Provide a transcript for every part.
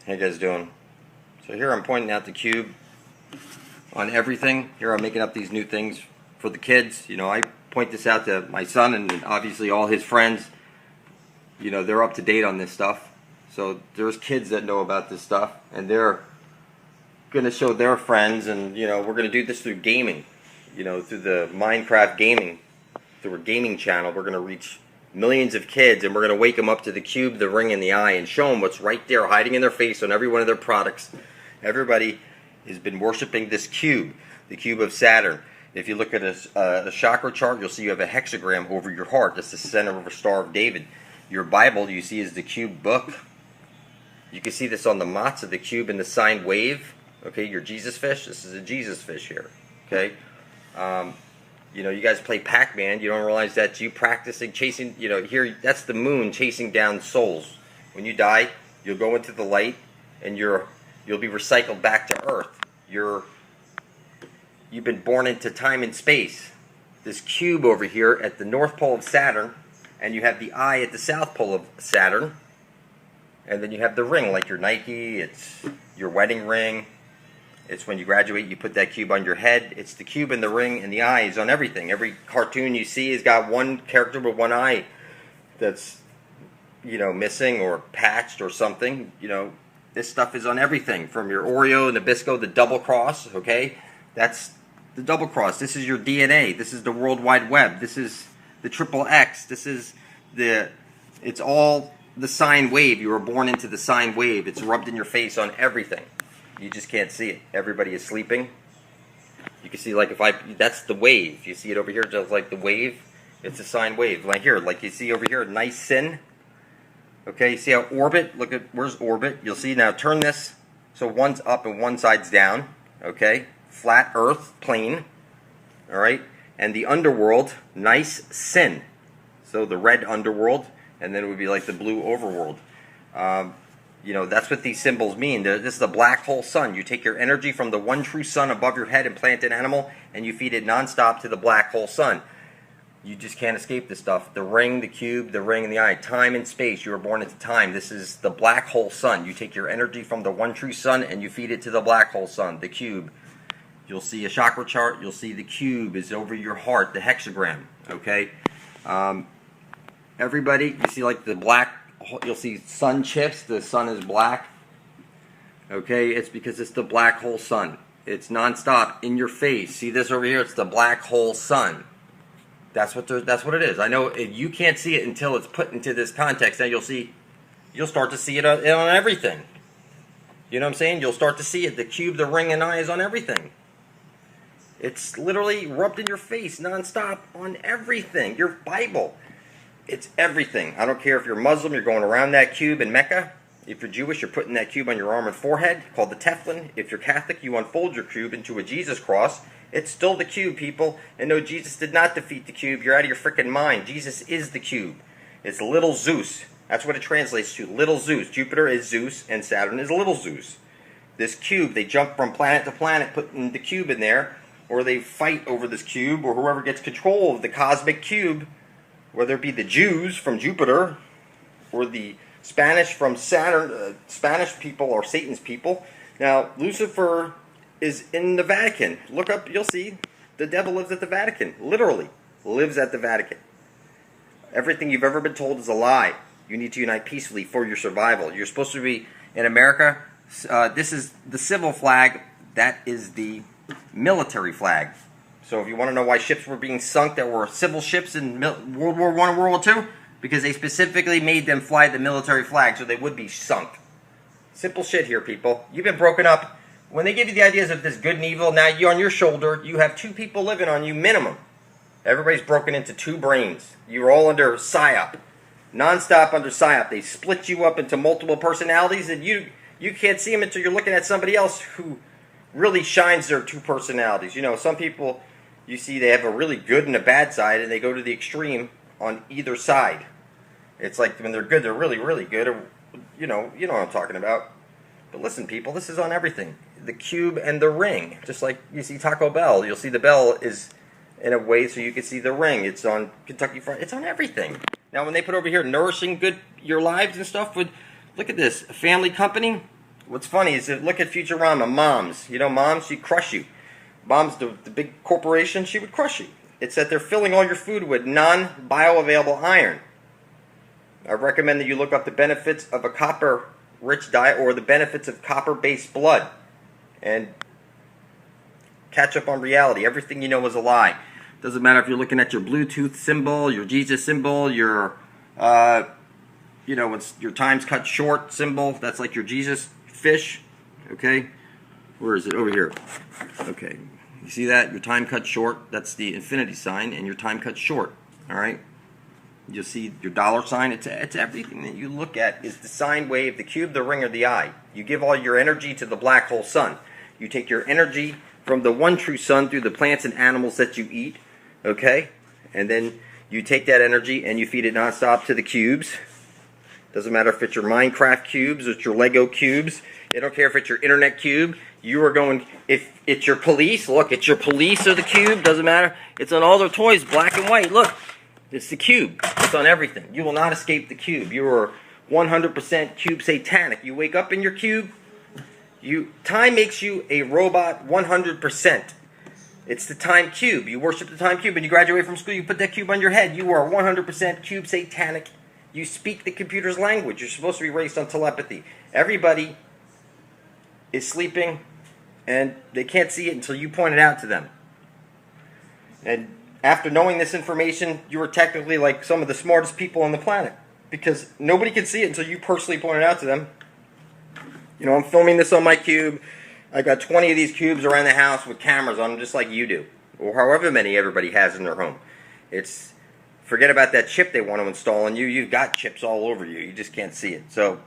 How you guys doing? So here I'm pointing out the cube on everything. Here I'm making up these new things for the kids. You know, I point this out to my son and obviously all his friends. You know, they're up to date on this stuff. So there's kids that know about this stuff and they're going to show their friends, and you know, we're going to do this through gaming. You know, through the Minecraft gaming, through a gaming channel, we're going to reach millions of kids, and we're going to wake them up to the cube, the ring, and the eye, and show them what's right there hiding in their face on every one of their products. Everybody has been worshiping this cube, the cube of Saturn. If you look at a chakra chart, you'll see you have a hexagram over your heart. That's the center of a Star of David. Your Bible, you see, is the cube book. You can see this on the matzah, the cube, and the sine wave. Okay, your Jesus fish. This is a Jesus fish here. Okay. You know, you guys play Pac-Man. You don't realize that you practicing chasing. You know, here that's the moon chasing down souls. When you die, you'll go into the light, and you'll be recycled back to Earth. You've been born into time and space. This cube over here at the North Pole of Saturn, and you have the eye at the South Pole of Saturn, and then you have the ring, like your Nike. It's your wedding ring. It's when you graduate, you put that cube on your head. It's the cube and the ring and the eyes on everything. Every cartoon you see has got one character with one eye that's, you know, missing or patched or something. You know, this stuff is on everything, from your Oreo, Nabisco, the double cross, okay? That's the double cross. This is your DNA. This is the World Wide Web. This is the triple X. This is it's all the sine wave. You were born into the sine wave. It's rubbed in your face on everything. You just can't see it. Everybody is sleeping. You can see, like, that's the wave. You see it over here, just like the wave. It's a sine wave. Like here, like you see over here, nice sin. Okay, you see how orbit, look at, where's orbit? You'll see, now turn this, so one's up and one side's down. Okay, flat earth, plane. Alright, and the underworld, nice sin. So the red underworld, and then it would be like the blue overworld. You know, that's what these symbols mean. This is a black hole sun. You take your energy from the one true sun above your head and plant an animal, and you feed it nonstop to the black hole sun. You just can't escape this stuff. The ring, the cube, the ring, and the eye. Time and space. You were born into time. This is the black hole sun. You take your energy from the one true sun, and you feed it to the black hole sun, the cube. You'll see a chakra chart. You'll see the cube is over your heart, the hexagram. Okay? Everybody, you see like the black, you'll see sun chips. The sun is black. Okay, it's because it's the black hole sun. It's nonstop in your face. See this over here? It's the black hole sun. That's what it is. I know you can't see it until it's put into this context. Now you'll start to see it on everything. You know what I'm saying? You'll start to see it. The cube, the ring, and eye is on everything. It's literally rubbed in your face nonstop on everything. Your Bible. It's everything. I don't care if you're Muslim, you're going around that cube in Mecca. If you're Jewish, you're putting that cube on your arm and forehead, called the tefillin. If you're Catholic, you unfold your cube into a Jesus cross. It's still the cube, people. And no, Jesus did not defeat the cube. You're out of your freaking mind. Jesus is the cube. It's little Zeus. That's what it translates to, little Zeus. Jupiter is Zeus, and Saturn is little Zeus. This cube, they jump from planet to planet, putting the cube in there, or they fight over this cube, or whoever gets control of the cosmic cube, whether it be the Jews from Jupiter or the Spanish from Saturn, Spanish people or Satan's people. Now, Lucifer is in the Vatican. Look up, you'll see the devil lives at the Vatican. Literally lives at the Vatican. Everything you've ever been told is a lie. You need to unite peacefully for your survival. You're supposed to be in America. This is the civil flag. That is the military flag. So if you want to know why ships were being sunk that were civil ships in World War I and World War II, because they specifically made them fly the military flag so they would be sunk. Simple shit here, people. You've been broken up. When they give you the ideas of this good and evil, now you on your shoulder, you have two people living on you minimum. Everybody's broken into two brains. You're all under PSYOP. Non-stop under PSYOP. They split you up into multiple personalities, and you can't see them until you're looking at somebody else who really shines their two personalities. You know, some people, you see they have a really good and a bad side, and they go to the extreme on either side. It's like when they're good, they're really, really good. Or, you know what I'm talking about. But listen, people, this is on everything. The cube and the ring. Just like you see Taco Bell. You'll see the bell is in a way so you can see the ring. It's on Kentucky Fried. It's on everything. Now, when they put over here nourishing your lives and stuff, look at this. A family company. What's funny is that look at Futurama, Moms. You know, Moms, she'd crush you. Moms, the big corporation, she would crush you. It's that they're filling all your food with non-bioavailable iron. I recommend that you look up the benefits of a copper-rich diet or the benefits of copper-based blood and catch up on reality. Everything you know is a lie. Doesn't matter if you're looking at your Bluetooth symbol, your Jesus symbol, your, you know, it's your time's cut short symbol. That's like your Jesus fish. Okay, where is it? Over here. Okay, you see that? Your time cut short. That's the infinity sign, and your time cut short. All right. You'll see your dollar sign. It's everything that you look at is the sine wave, the cube, the ring, or the eye. You give all your energy to the black hole sun. You take your energy from the one true sun through the plants and animals that you eat. Okay, and then you take that energy and you feed it nonstop to the cubes. Doesn't matter if it's your Minecraft cubes or it's your Lego cubes. I don't care if it's your internet cube. You are going, if it's your police, look, it's your police or the cube, doesn't matter. It's on all their toys, black and white. Look, it's the cube. It's on everything. You will not escape the cube. You are 100% cube satanic. You wake up in your cube. Time makes you a robot 100%. It's the time cube. You worship the time cube. When you graduate from school, you put that cube on your head. You are 100% cube satanic. You speak the computer's language. You're supposed to be raised on telepathy. Everybody is sleeping, and they can't see it until you point it out to them. And after knowing this information, you are technically like some of the smartest people on the planet, because nobody can see it until you personally point it out to them. You know, I'm filming this on my cube. I got 20 of these cubes around the house with cameras on them, just like you do, or however many everybody has in their home. It's forget about that chip they want to install on you. You've got chips all over you. You just can't see it. So,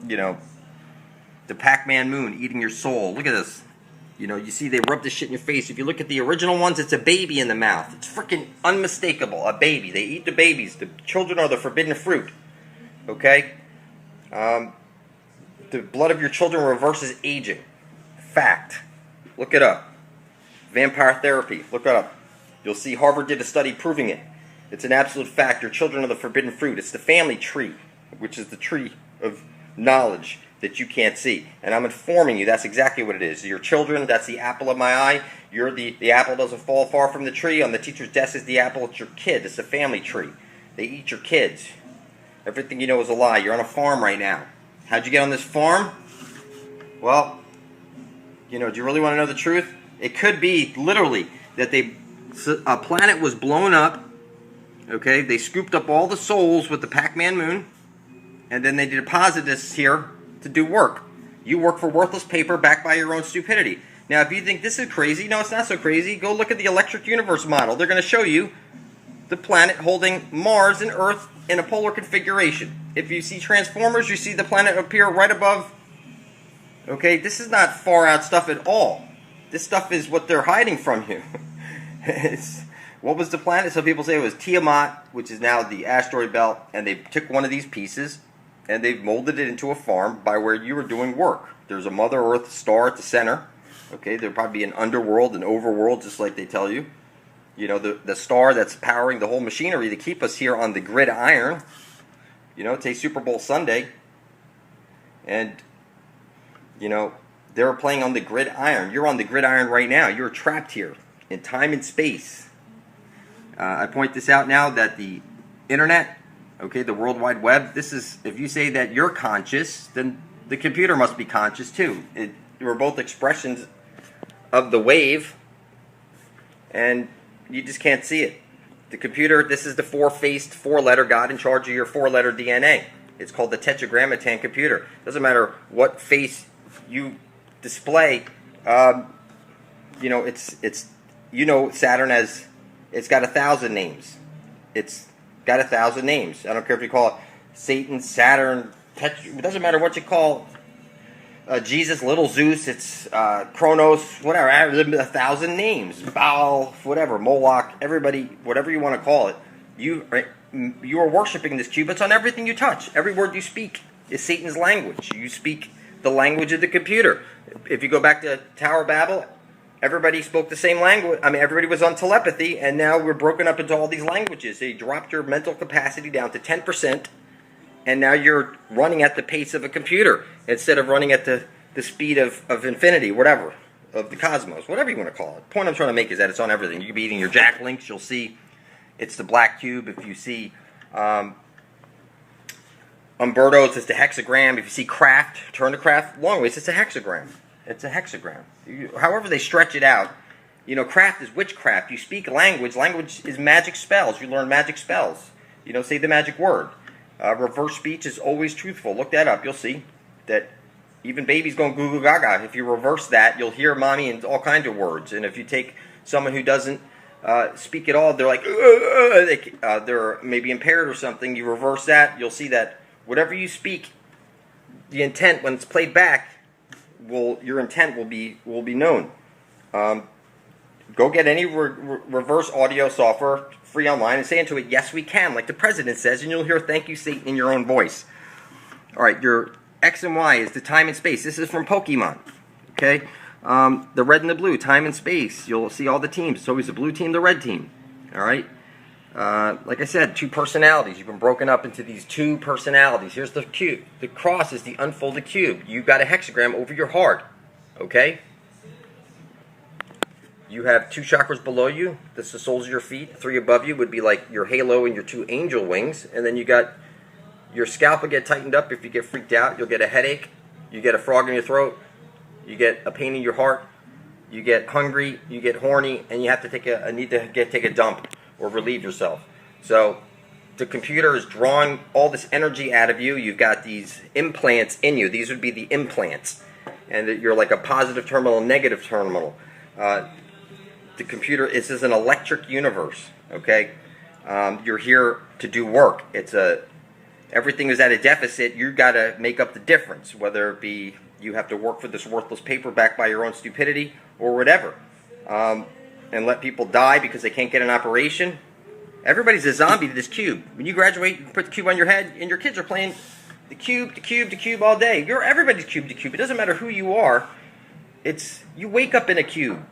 you know, the Pac-Man moon eating your soul. Look at this. You know, you see they rub this shit in your face. If you look at the original ones, it's a baby in the mouth. It's freaking unmistakable. A baby. They eat the babies. The children are the forbidden fruit. Okay? The blood of your children reverses aging. Fact. Look it up. Vampire therapy. Look it up. You'll see Harvard did a study proving it. It's an absolute fact. Your children are the forbidden fruit. It's the family tree, which is the tree of knowledge that you can't see. And I'm informing you that's exactly what it is. Your children, that's the apple of my eye. You're the apple doesn't fall far from the tree. On the teacher's desk is the apple. It's your kid. It's a family tree. They eat your kids. Everything you know is a lie. You're on a farm right now. How'd you get on this farm? Well, you know, do you really want to know the truth? It could be literally that a planet was blown up. Okay, they scooped up all the souls with the Pac-Man moon, and then they deposited this here to do work. You work for worthless paper backed by your own stupidity. Now, if you think this is crazy, no, it's not so crazy. Go look at the electric universe model. They're going to show you the planet holding Mars and Earth in a polar configuration. If you see Transformers, you see the planet appear right above. Okay, this is not far out stuff at all. This stuff is what they're hiding from you. What was the planet? Some people say it was Tiamat, which is now the asteroid belt, and they took one of these pieces and they've molded it into a farm by where you were doing work. There's a Mother Earth star at the center. Okay, there'll probably be an underworld, an overworld, just like they tell you. You know, the star that's powering the whole machinery to keep us here on the gridiron. You know, take Super Bowl Sunday. And, you know, they're playing on the gridiron. You're on the gridiron right now. You're trapped here in time and space. I point this out now that the internet, okay, the World Wide Web, this is, if you say that you're conscious, then the computer must be conscious too. We're both expressions of the wave, and you just can't see it. The computer, this is the four-faced, four-letter God in charge of your four-letter DNA. It's called the tetragrammaton computer. Doesn't matter what face you display. You know, it's you know Saturn as, it's got 1,000 names. It's got 1,000 names. I don't care if you call it Satan, Saturn, it doesn't matter what you call Jesus, Little Zeus, it's Kronos, whatever. 1,000 names. Baal, whatever, Moloch, everybody, whatever you want to call it. You are worshiping this cube. It's on everything you touch. Every word you speak is Satan's language. You speak the language of the computer. If you go back to Tower of Babel, everybody spoke the same language. I mean, everybody was on telepathy, and now we're broken up into all these languages. They dropped your mental capacity down to 10%, and now you're running at the pace of a computer instead of running at the speed of infinity, whatever, of the cosmos, whatever you want to call it. The point I'm trying to make is that it's on everything. You could be eating your Jack Links, you'll see it's the black cube. If you see Umberto's, it's the hexagram. If you see Kraft, turn to Kraft long ways, it's a hexagram. It's a hexagram. However they stretch it out, you know, craft is witchcraft. You speak language. Language is magic spells. You learn magic spells. You know, say the magic word. Reverse speech is always truthful. Look that up. You'll see that even babies going goo goo gaga. If you reverse that, you'll hear mommy in all kinds of words. And if you take someone who doesn't speak at all, they're like, they're maybe impaired or something. You reverse that, you'll see that whatever you speak, the intent when it's played back, your intent will be known. Go get any reverse audio software free online and say into it, "Yes, we can," like the president says, and you'll hear "Thank you, Satan" in your own voice. All right, your X and Y is the time and space. This is from Pokemon. Okay, the red and the blue, time and space. You'll see all the teams. It's always the blue team, the red team. All right. Like I said, two personalities. You've been broken up into these two personalities. Here's the cube. The cross is the unfolded cube. You've got a hexagram over your heart. Okay? You have two chakras below you. That's the soles of your feet. Three above you would be like your halo and your two angel wings. And then you got your scalp will get tightened up if you get freaked out. You'll get a headache. You get a frog in your throat. You get a pain in your heart. You get hungry. You get horny. And you have to take a dump or relieve yourself. So the computer is drawing all this energy out of you. You've got these implants in you. These would be the implants. And you're like a positive terminal, negative terminal. The computer is an electric universe. Okay, you're here to do work. Everything is at a deficit. You got to make up the difference. Whether it be you have to work for this worthless paper backed by your own stupidity or whatever, and let people die because they can't get an operation. Everybody's a zombie to this cube. When you graduate, you put the cube on your head, and your kids are playing the cube all day. Everybody's cube to cube. It doesn't matter who you are. You wake up in a cube.